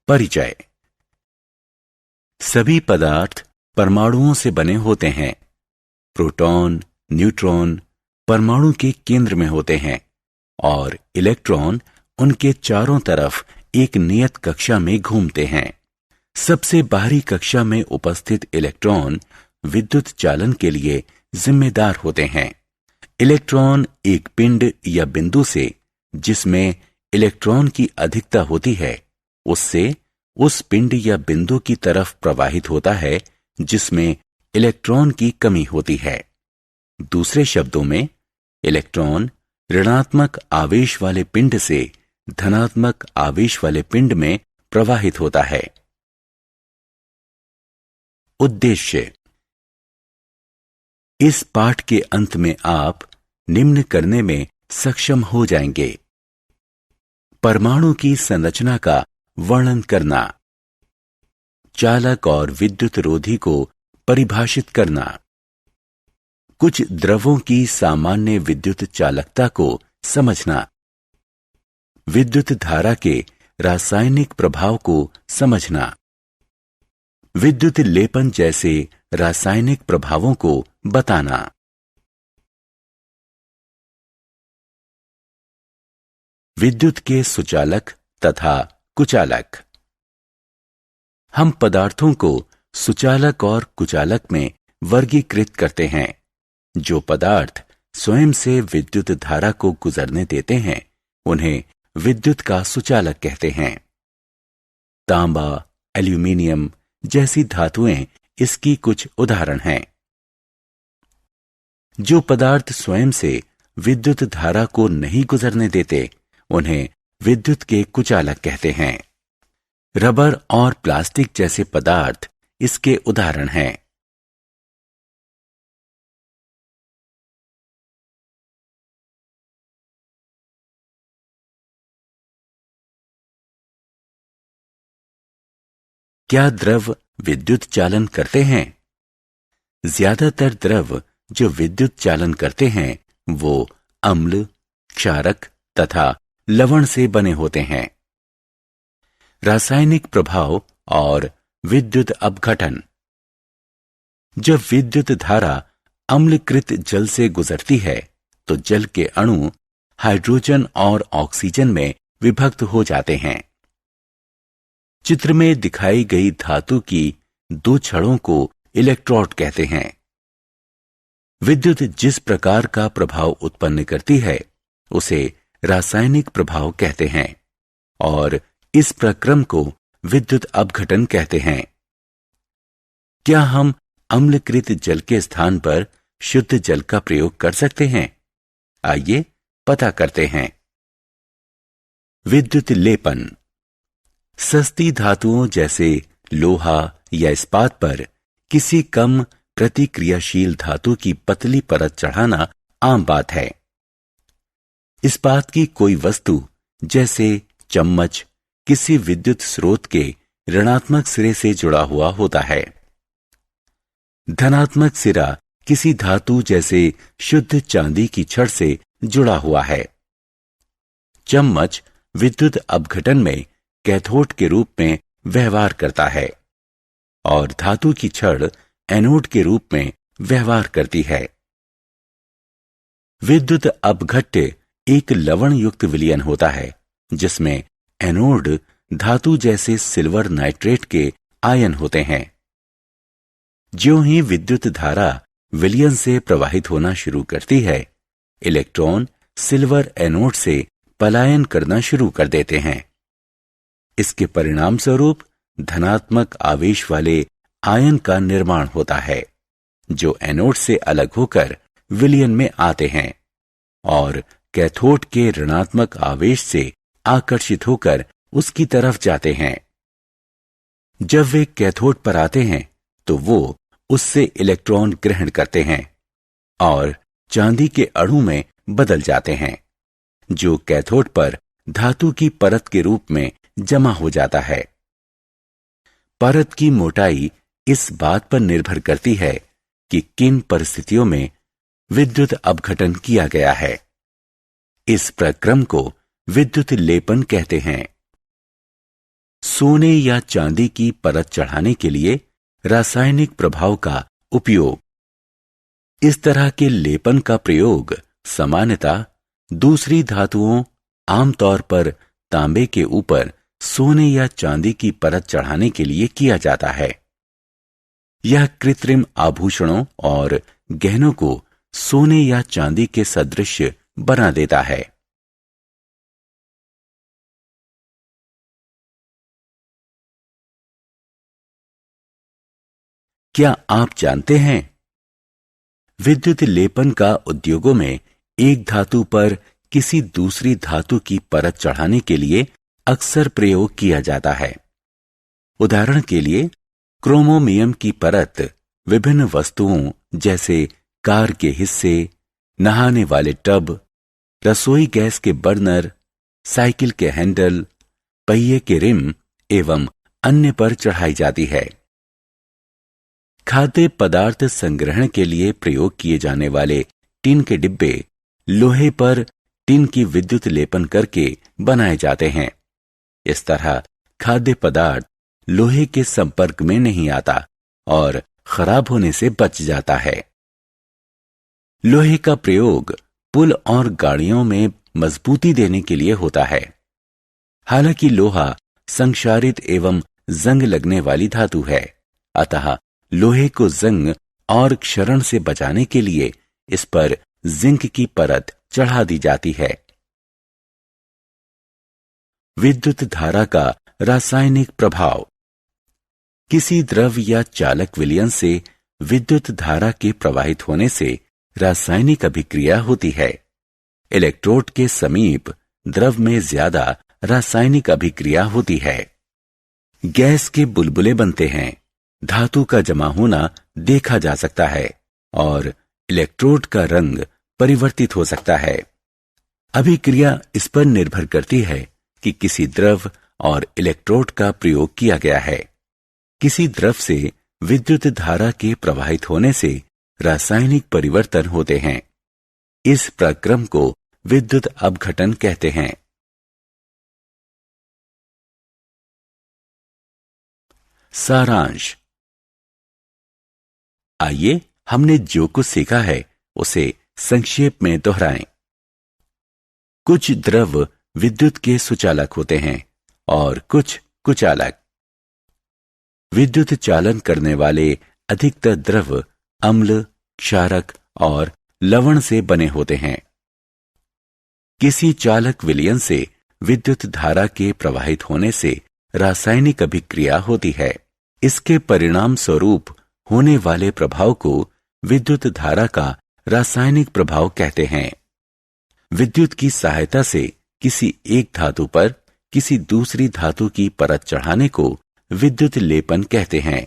परिचय। सभी पदार्थ परमाणुओं से बने होते हैं। प्रोटॉन, न्यूट्रॉन परमाणु के केंद्र में होते हैं और इलेक्ट्रॉन उनके चारों तरफ एक नियत कक्षा में घूमते हैं। सबसे बाहरी कक्षा में उपस्थित इलेक्ट्रॉन विद्युत चालन के लिए जिम्मेदार होते हैं। इलेक्ट्रॉन एक पिंड या बिंदु से जिसमें इलेक्ट्रॉन की अधिकता होती है, उससे उस पिंड या बिंदु की तरफ प्रवाहित होता है जिसमें इलेक्ट्रॉन की कमी होती है। दूसरे शब्दों में, इलेक्ट्रॉन ऋणात्मक आवेश वाले पिंड से धनात्मक आवेश वाले पिंड में प्रवाहित होता है। उद्देश्य। इस पाठ के अंत में आप निम्न करने में सक्षम हो जाएंगे: परमाणु की संरचना का वर्णन करना, चालक और विद्युत रोधी को परिभाषित करना, कुछ द्रवों की सामान्य विद्युत चालकता को समझना, विद्युत धारा के रासायनिक प्रभाव को समझना, विद्युत लेपन जैसे रासायनिक प्रभावों को बताना। विद्युत के सुचालक तथा कुचालक। हम पदार्थों को सुचालक और कुचालक में वर्गीकृत करते हैं। जो पदार्थ स्वयं से विद्युत धारा को गुजरने देते हैं, उन्हें विद्युत का सुचालक कहते हैं। तांबा, एल्यूमीनियम जैसी धातुएं इसकी कुछ उदाहरण हैं। जो पदार्थ स्वयं से विद्युत धारा को नहीं गुजरने देते, उन्हें विद्युत के कुचालक कहते हैं। रबर और प्लास्टिक जैसे पदार्थ इसके उदाहरण हैं। क्या द्रव विद्युत चालन करते हैं? ज्यादातर द्रव जो विद्युत चालन करते हैं वो अम्ल, क्षारक तथा लवण से बने होते हैं। रासायनिक प्रभाव और विद्युत अपघटन। जब विद्युत धारा अम्लकृत जल से गुजरती है तो जल के अणु हाइड्रोजन और ऑक्सीजन में विभक्त हो जाते हैं। चित्र में दिखाई गई धातु की दो छड़ों को इलेक्ट्रोड कहते हैं। विद्युत जिस प्रकार का प्रभाव उत्पन्न करती है उसे रासायनिक प्रभाव कहते हैं और इस प्रक्रम को विद्युत अपघटन कहते हैं। क्या हम अम्लकृत जल के स्थान पर शुद्ध जल का प्रयोग कर सकते हैं? आइए पता करते हैं। विद्युत लेपन। सस्ती धातुओं जैसे लोहा या इस्पात पर किसी कम प्रतिक्रियाशील धातु की पतली परत चढ़ाना आम बात है। इस्पात की कोई वस्तु जैसे चम्मच किसी विद्युत स्रोत के ऋणात्मक सिरे से जुड़ा हुआ होता है। धनात्मक सिरा किसी धातु जैसे शुद्ध चांदी की छड़ से जुड़ा हुआ है। चम्मच विद्युत अपघटन में कैथोड के रूप में व्यवहार करता है और धातु की छड़ एनोड के रूप में व्यवहार करती है। विद्युत अपघट्य एक लवण युक्त विलयन होता है जिसमें एनोड धातु जैसे सिल्वर नाइट्रेट के आयन होते हैं। ज्यों ही विद्युत धारा विलयन से प्रवाहित होना शुरू करती है, इलेक्ट्रॉन सिल्वर एनोड से पलायन करना शुरू कर देते हैं। इसके परिणाम स्वरूप धनात्मक आवेश वाले आयन का निर्माण होता है जो एनोड से अलग होकर विलयन में आते हैं और कैथोड के ऋणात्मक आवेश से आकर्षित होकर उसकी तरफ जाते हैं। जब वे कैथोड पर आते हैं तो वो उससे इलेक्ट्रॉन ग्रहण करते हैं और चांदी के अणु में बदल जाते हैं जो कैथोड पर धातु की परत के रूप में जमा हो जाता है। परत की मोटाई इस बात पर निर्भर करती है कि किन परिस्थितियों में विद्युत अपघटन किया गया है। इस प्रक्रम को विद्युत लेपन कहते हैं। सोने या चांदी की परत चढ़ाने के लिए रासायनिक प्रभाव का उपयोग। इस तरह के लेपन का प्रयोग सामान्यतः दूसरी धातुओं, आमतौर पर तांबे के ऊपर सोने या चांदी की परत चढ़ाने के लिए किया जाता है। यह कृत्रिम आभूषणों और गहनों को सोने या चांदी के सदृश बना देता है। क्या आप जानते हैं, विद्युत लेपन का उद्योगों में एक धातु पर किसी दूसरी धातु की परत चढ़ाने के लिए अक्सर प्रयोग किया जाता है। उदाहरण के लिए, क्रोमोमियम की परत विभिन्न वस्तुओं जैसे कार के हिस्से, नहाने वाले टब, रसोई गैस के बर्नर, साइकिल के हैंडल, पहिए के रिम एवं अन्य पर चढ़ाई जाती है। खाद्य पदार्थ संग्रहण के लिए प्रयोग किए जाने वाले टिन के डिब्बे लोहे पर टिन की विद्युत लेपन करके बनाए जाते हैं। इस तरह खाद्य पदार्थ लोहे के संपर्क में नहीं आता और खराब होने से बच जाता है। लोहे का प्रयोग पुल और गाड़ियों में मजबूती देने के लिए होता है। हालांकि लोहा संक्षारित एवं जंग लगने वाली धातु है, अतः लोहे को जंग और क्षरण से बचाने के लिए इस पर जिंक की परत चढ़ा दी जाती है। विद्युत धारा का रासायनिक प्रभाव। किसी द्रव या चालक विलयन से विद्युत धारा के प्रवाहित होने से रासायनिक अभिक्रिया होती है। इलेक्ट्रोड के समीप द्रव में ज्यादा रासायनिक अभिक्रिया होती है। गैस के बुलबुले बनते हैं, धातु का जमा होना देखा जा सकता है और इलेक्ट्रोड का रंग परिवर्तित हो सकता है। अभिक्रिया इस पर निर्भर करती है कि किसी द्रव और इलेक्ट्रोड का प्रयोग किया गया है। किसी द्रव से विद्युत धारा के प्रवाहित होने से रासायनिक परिवर्तन होते हैं। इस प्रक्रम को विद्युत अपघटन कहते हैं। सारांश। आइए हमने जो कुछ सीखा है उसे संक्षेप में दोहराएं। कुछ द्रव विद्युत के सुचालक होते हैं और कुछ कुचालक। विद्युत चालन करने वाले अधिकतर द्रव अम्ल, क्षारक और लवण से बने होते हैं। किसी चालक विलयन से विद्युत धारा के प्रवाहित होने से रासायनिक अभिक्रिया होती है। इसके परिणाम स्वरूप होने वाले प्रभाव को विद्युत धारा का रासायनिक प्रभाव कहते हैं। विद्युत की सहायता से किसी एक धातु पर किसी दूसरी धातु की परत चढ़ाने को विद्युत लेपन कहते हैं।